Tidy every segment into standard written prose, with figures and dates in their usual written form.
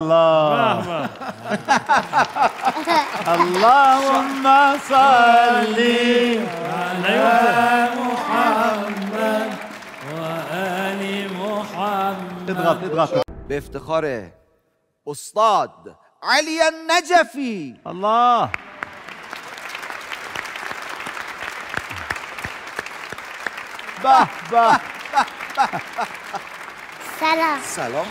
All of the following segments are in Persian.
الله اللهم صل على محمد وآل محمد. اضغط به افتخار استاد علی النجفی. الله به به. سلام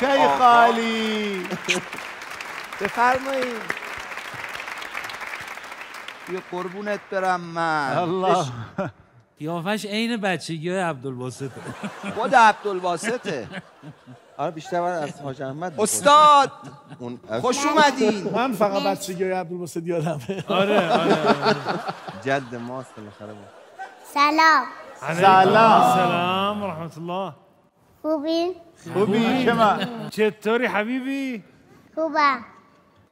شیخ علی بفرمایید. یه قربونت برم من. الله قیافش عین بچگی های عبدالباسطه. خود عبدالباسطه. آره بیشتر من از حاج احمد. استاد خوش اومدین. من فقط بچگی های عبدالباسط یادمه. آره جد ماست بالاخره. سلام. سلام و رحمت الله. خوبی شما؟ چطوری حبیبی؟ خوبم.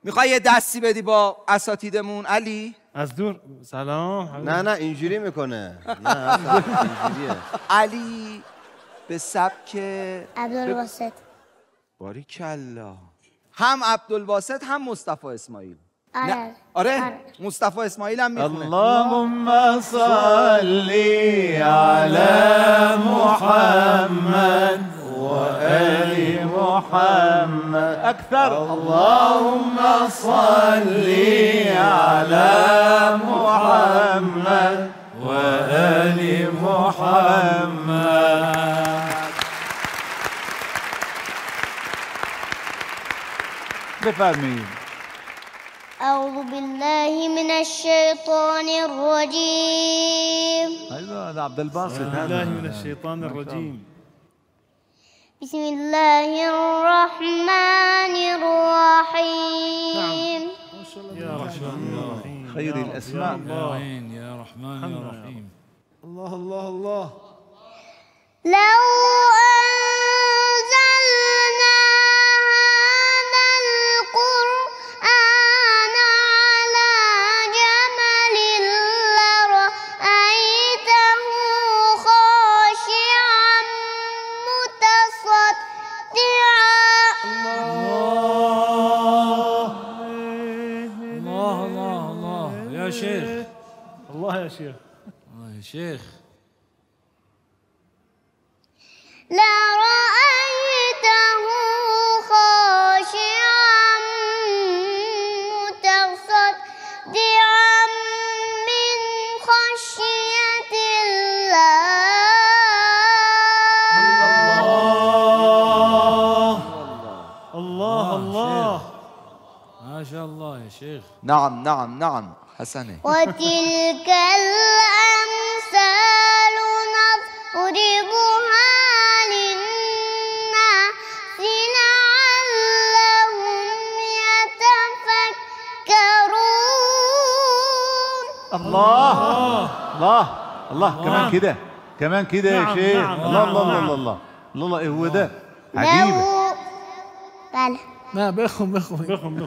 میخوای یه دستی بدی با اساتیدمون علی؟ از دور سلام حبیبی. نه اینجوری میکنه. نه اصلا اینجوریه. علی به سبک عبدالباسط. باریکلا. هم عبدالباسط هم مصطفی اسماعیل. آره. مصطفی اسماعیل هم میخونه. اللهم صل على محمد وآل محمد. أكثر. اللهم صل على محمد وآل محمد. بفرمایید. أعوذ بالله من الشيطان الرجيم. أيوة هذا عبد الباسط. بالله من الشيطان الرجيم. بسم الله الرحمن الرحيم. يا رحمن يا رحيم. خير الأسماء. يا رحمن يا رحيم. الله الله الله. لو أنزلنا هذا القرآن على جبل لرأيته خاشعا متصدعا. الله يا شيخ. الله يا شيخ. الله يا شيخ. لرأيته خاشعا متصدعا من خشية الله. الله ما شاء الله يا شيخ. نعم حسنه. وتلك الأمثال نضربها للناس لعلهم يتفكرون. الله كمان كده يا شيخ. الله ايه هو ده عجيبة. بله. نه بخون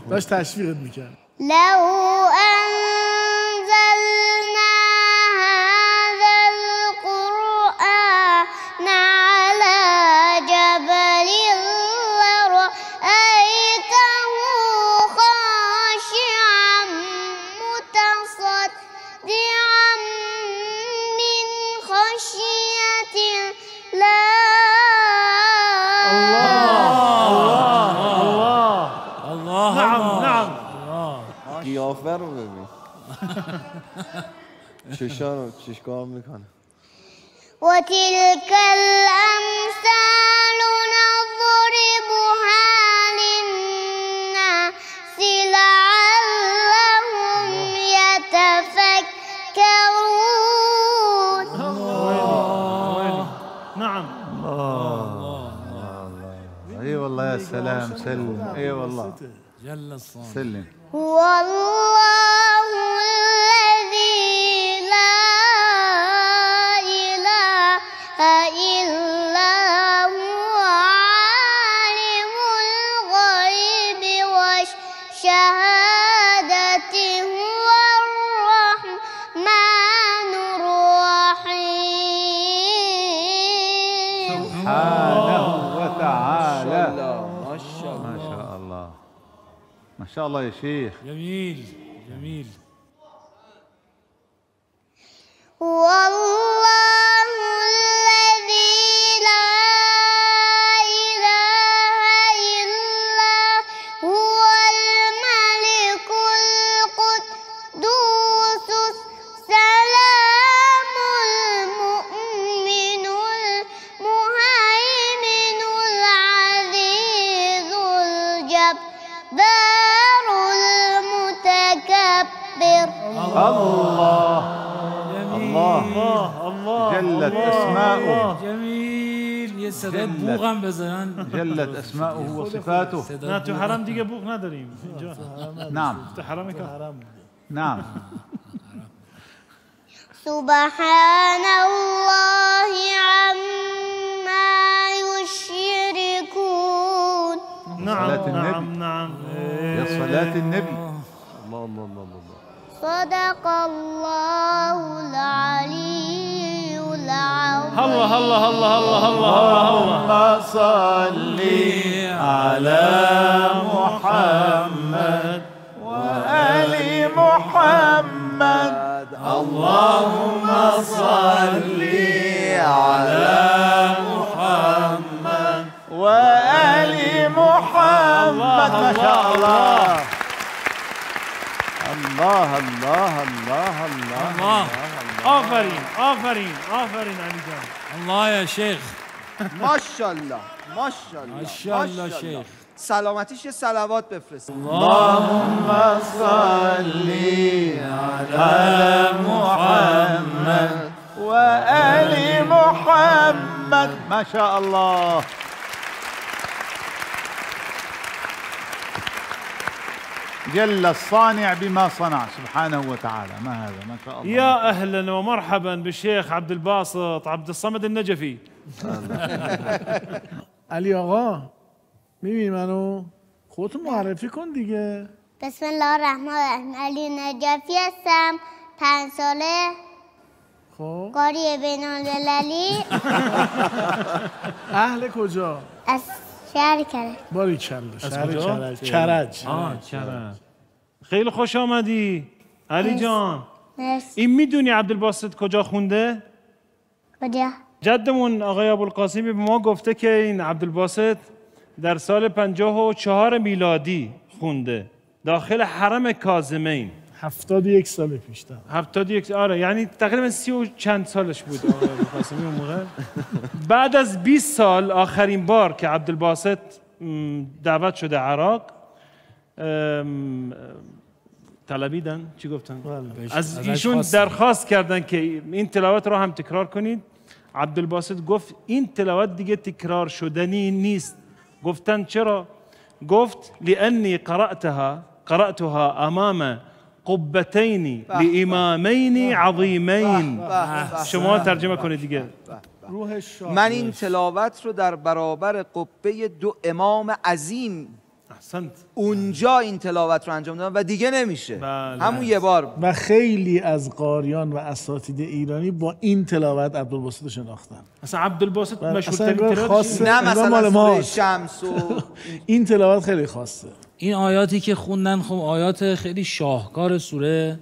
داشت تشویقت میکرد. لو أنزلنا هذا القرآن على جبل لرأيته خاشعا متصدعا من خشية الله نعم. قیافه رو ببین. چشکار میکنه. وتلك الأمثال نضربها للناس لعلهم يتفكرون. نعم. اي والله يا سلام. سلم. اي والله جل الصانع. سلم. هو الله الذي لا إله إلا هو عالم الغيب والشهادة هو الرحمن الرحيم. سبحانه وتعالى. ما شاء الله. ما شاء الله. ما شاء الله يا شيخ. جميل جميل. والله الذي لا إله إلا هو الملك القدوس السلام المؤمن المهيمن العزيز الجبار المتكبر. الله الله الله جلت أسماؤه. جمیل. یه صدای جلت. بوغم بزنن. جلت أسماؤه وصفاته. نه تو حرم دیگه بوق نداریم اینجا. نعم تو حرم که حرم. نعم. سبحان الله عما يشركون. صلاة نعم النبي. نعم يا صلاة النبي. الله الله الله الله. صدق الله العلي العظيم. الله الله الله الله الله اللهم صل على محمد وآل محمد. اللهم صل على محمد وآل محمد. ما شاء الله. الله الله الله الله. آفرین آفرین آفرین علی جان. الله یا شیخ. ماشاءالله ماشاءالله ماشاءالله شیخ. سلامتیش یه صلوات بفرست. اللهم صل على محمد وآل محمد. ما شاء الله. جل الصانع بما صنع سبحانه وتعالى. ما هذا ما شاء الله. يا اهلا ومرحبا بالشيخ عبد الباسط عبد الصمد النجفی. علی آقا میبینی منو؟ خودتو معرفی کن دیگه. بسم الله الرحمن الرحیم. علی نجفی هستم، 5 ساله، خب قاری بین المللی، اهل کجا؟ از شهر کرج. باریکلا. شهر کجا؟ کرج. کرج. خیلی خوش آمدی علی جان. مرسی. این میدونی عبدالباسط کجا خونده؟ کجا؟ جدمون آقای ابوالقاسمی به ما گفته که این عبدالباسط در سال 54 میلادی خونده داخل حرم کاظمین. 71 سال پیش. 71. آره یعنی تقریبا 30 و چند سالش بود آقای ابوالقاسمی اون موقع. بعد از 20 سال آخرین بار که عبدالباسط دعوت شده عراق طلبیدن چی گفتن؟ از ایشون درخواست کردن که این تلاوت رو هم تکرار کنید. عبدالباسط گفت این تلاوت دیگه تکرار شدنی نیست. گفتن چرا؟ گفت لأني قرأتها امام قبتين لامامين عظيمين. شما ترجمه کنید دیگه. من این تلاوت رو در برابر قبه 2 امام عظیم احسنت. اونجا این تلاوت رو انجام دادم و دیگه نمیشه. بله. همون یه بار. و خیلی از قاریان و اساتید ایرانی با این تلاوت عبدالباسط رو شناختن. اصلا عبدالباسط اصلا مشهورترین انگار تلاوت خاصه. نه انگار مثلا مال سوره ماست. شمس و این تلاوت خیلی خاصه. این آیاتی که خوندن خب آیات خیلی شاهکار سوره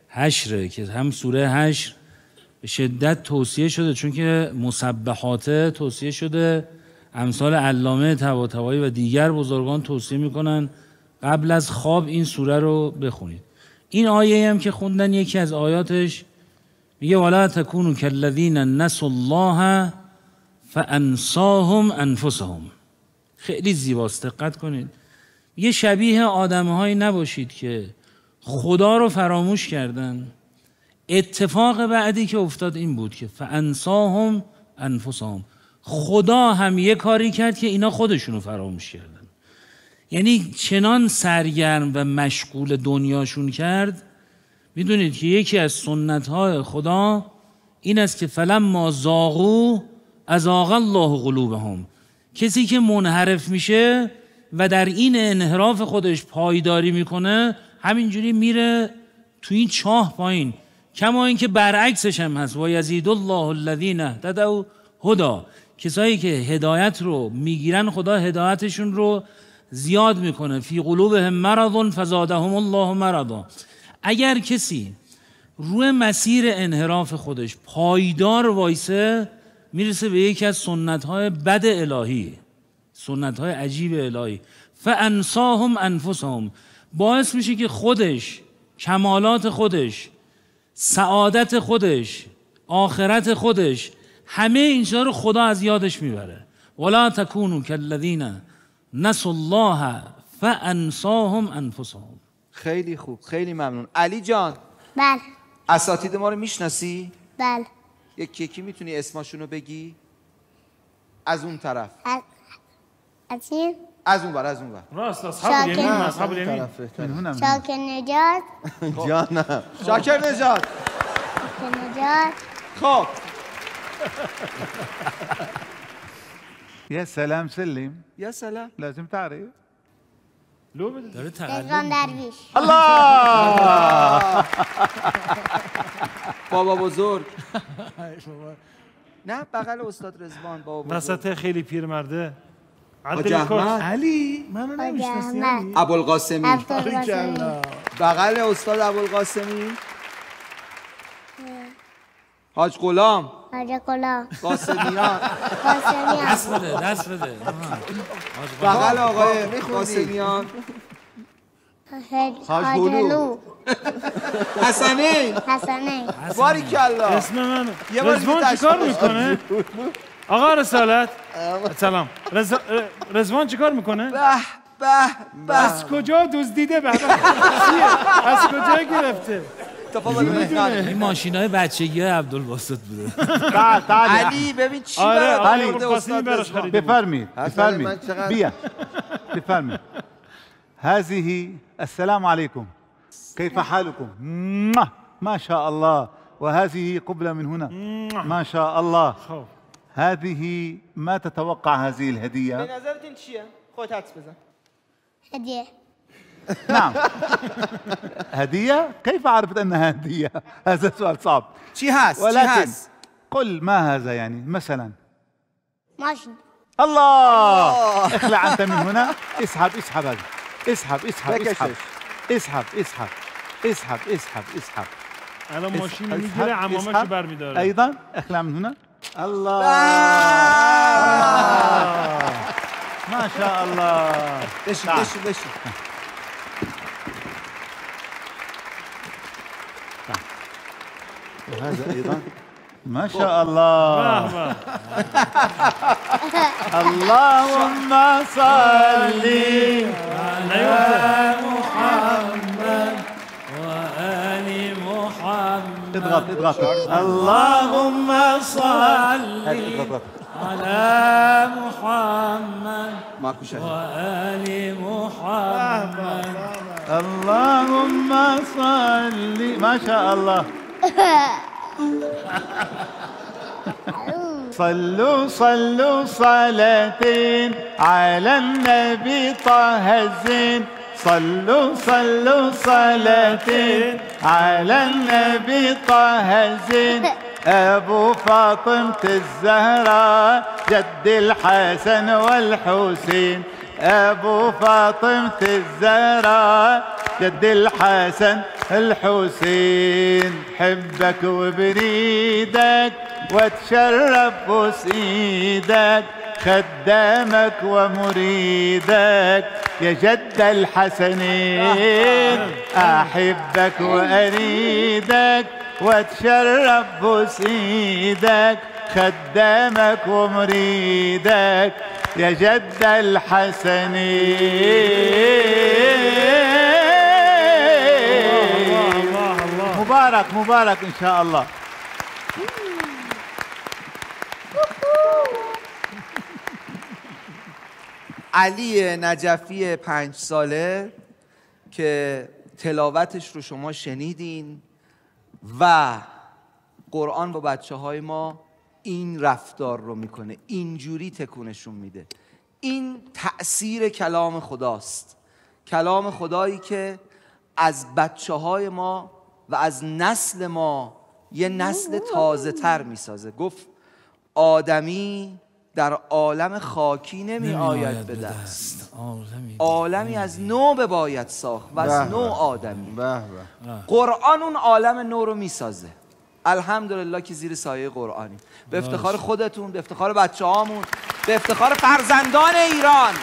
حشره که هم سوره حشر به شدت توصیه شده، چون که مسبحات توصیه شده، امثال علامه طباطبایی و دیگر بزرگان توصیه میکنن قبل از خواب این سوره رو بخونید. این آیه هم که خوندن یکی از آیاتش میگه ولا تکونوا کالذین نسوا الله فانساهم انفسهم. خیلی زیباست، دقت کنید. یه شبیه آدم‌هایی نباشید که خدا رو فراموش کردن. اتفاق بعدی که افتاد این بود که فانساهم انفسهم، خدا هم یه کاری کرد که اینا خودشونو فراموش کردن. یعنی چنان سرگرم و مشغول دنیاشون کرد. میدونید که یکی از سنت‌های خدا این است که فلما زاغوا ازاغ الله قلوبهم. کسی که منحرف میشه و در این انحراف خودش پایداری میکنه همینجوری میره تو این چاه پایین. کما اینکه برعکسش هم هست و یزید الله الذین اهتدوا هدی. کسایی که هدایت رو میگیرن خدا هدایتشون رو زیاد میکنه. فی قلوبهم مرض فزادهم الله مرضا. اگر کسی روی مسیر انحراف خودش پایدار وایسه میرسه به یکی از سنت‌های بد الهی، سنت‌های عجیب الهی. فانساهم انفسهم، باعث میشه که خودش، کمالات خودش، سعادت خودش، آخرت خودش، همه این چیزا رو خدا از یادش میبره. ولا تکونوا کالذین نسوا الله فانساهم انفسهم. خیلی خوب، خیلی ممنون. علی جان، بله اساتید ما رو میشناسی؟ بله. یکی میتونی اسمشون رو بگی؟ از اون طرف، از این از اون بر راست اصحاب شاکر. الیمین، اصحاب الیمین. شاکر نجات. جانم. شاکر نجات. شاکر نجات. خب يا سلام سلم، یا سلام. لازم تعرف. لو بده. داره رضوان تقلب درویش. الله. بابا بزرگ. نه بغل استاد رضوان. بابا بزرگ. وسط خیلی پیرمرده. حاج عدل کش. احمد. علی منو نمیشناسی احمد. علی؟ ابوالقاسمی. عبدالقاسمی. بغل استاد ابوالقاسمی. حاج غلام. حاج غلام. قاسمیان. قاسمیان. دست بده، دست بده. بغل آقای قاسمیان. حاج هلو. هلو. حسنین. حسنین. باریکالله. اسم من یه بار رضوان دیگه چیکار تشکر. میکنه؟ آقا رسالت سلام. رضوان چیکار میکنه؟ به به از کجا دزدیده بابا؟ از کجا گرفته؟ این ماشینای بچگی های عبدالباسط بوده. علی ببین چی آره برات آقا آورده قاسمی استاد براش رضوان. خریده بود. بفرمي بفرمي من چقدر- بيا بفرمي. هذه السلام عليكم، كيف حالكم؟ ما شاء الله. وهذه قبلة من هنا، ما شاء الله. خب هذه ما تتوقع هذه الهدية؟ نظرت این چیه؟ خودت حدس بزن. هدیه. نعم. هدية؟ كيف عرفت أنها هدية؟ هذا سؤال صعب. چی هست؟ چی ولكن هست؟ قل ما هذا يعني مثلا. ماشین. الله. اخلع أنت من هنا. اسحب اسحب هذا. اسحب اسحب اسحب اسحب اسحب اسحب اسحب اسحب. الان ماشین اسحب، میگیره عمامشو اسحب. برمیداره. أيضا اخلع من هنا. الله. ما شاء الله. بشین بشین بشین. وهذا أيضا ما شاء الله. به به. اللهم صل على محمد وآل محمد. اضغط. اللهم صل اضغط. على محمد ماکو شهید. وآل محمد. اللهم صل. ما شاء الله. صلوا صلاتين على النبي طه الزين. صلوا صلاتين على النبي طه الزين. أبو فاطمة الزهراء جد الحسن والحسين. أبو فاطمة الزهراء جد الحسن الحسين. حبك وبريدك واتشرف بسيدك. خدامك ومريدك يا جد الحسنين. أحبك وأريدك واتشرف بسيدك. خدامك ومريدك يا جد الحسنين. مبارك مبارك إن شاء الله. علی نجفی 5 ساله که تلاوتش رو شما شنیدین و قرآن با بچه های ما این رفتار رو میکنه، اینجوری تکونشون میده. این تأثیر کلام خداست، کلام خدایی که از بچه های ما و از نسل ما یه نسل تازه تر میسازه. گفت آدمی در عالم خاکی نمی آید به دست. عالمی از نو بباید ساخت و از نو آدمی. قرآن اون عالم نو رو میسازه. الحمدلله که زیر سایه قرآنی. به افتخار خودتون، به افتخار بچه هامون، به افتخار فرزندان ایران.